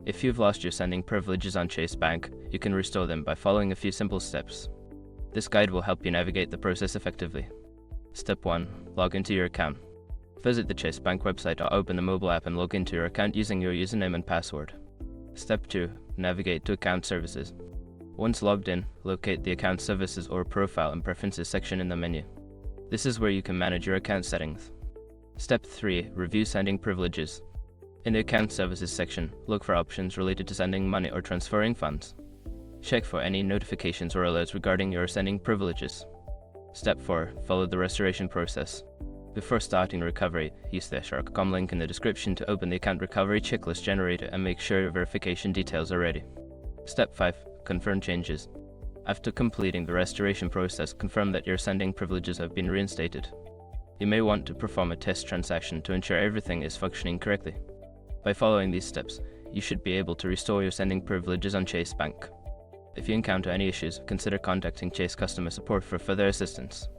If you've lost your sending privileges on Chase Bank, you can restore them by following a few simple steps. This guide will help you navigate the process effectively. Step 1. Log into your account. Visit the Chase Bank website or open the mobile app and log into your account using your username and password. Step 2. Navigate to Account Services. Once logged in, locate the Account Services or Profile and Preferences section in the menu. This is where you can manage your account settings. Step 3. Review sending privileges. In the Account Services section, look for options related to sending money or transferring funds. Check for any notifications or alerts regarding your sending privileges. Step 4. Follow the restoration process. Before starting recovery, use the Shark.com link in the description to open the account recovery checklist generator and make sure your verification details are ready. Step 5. Confirm changes. After completing the restoration process, confirm that your sending privileges have been reinstated. You may want to perform a test transaction to ensure everything is functioning correctly. By following these steps, you should be able to restore your sending privileges on Chase Bank. If you encounter any issues, consider contacting Chase customer support for further assistance.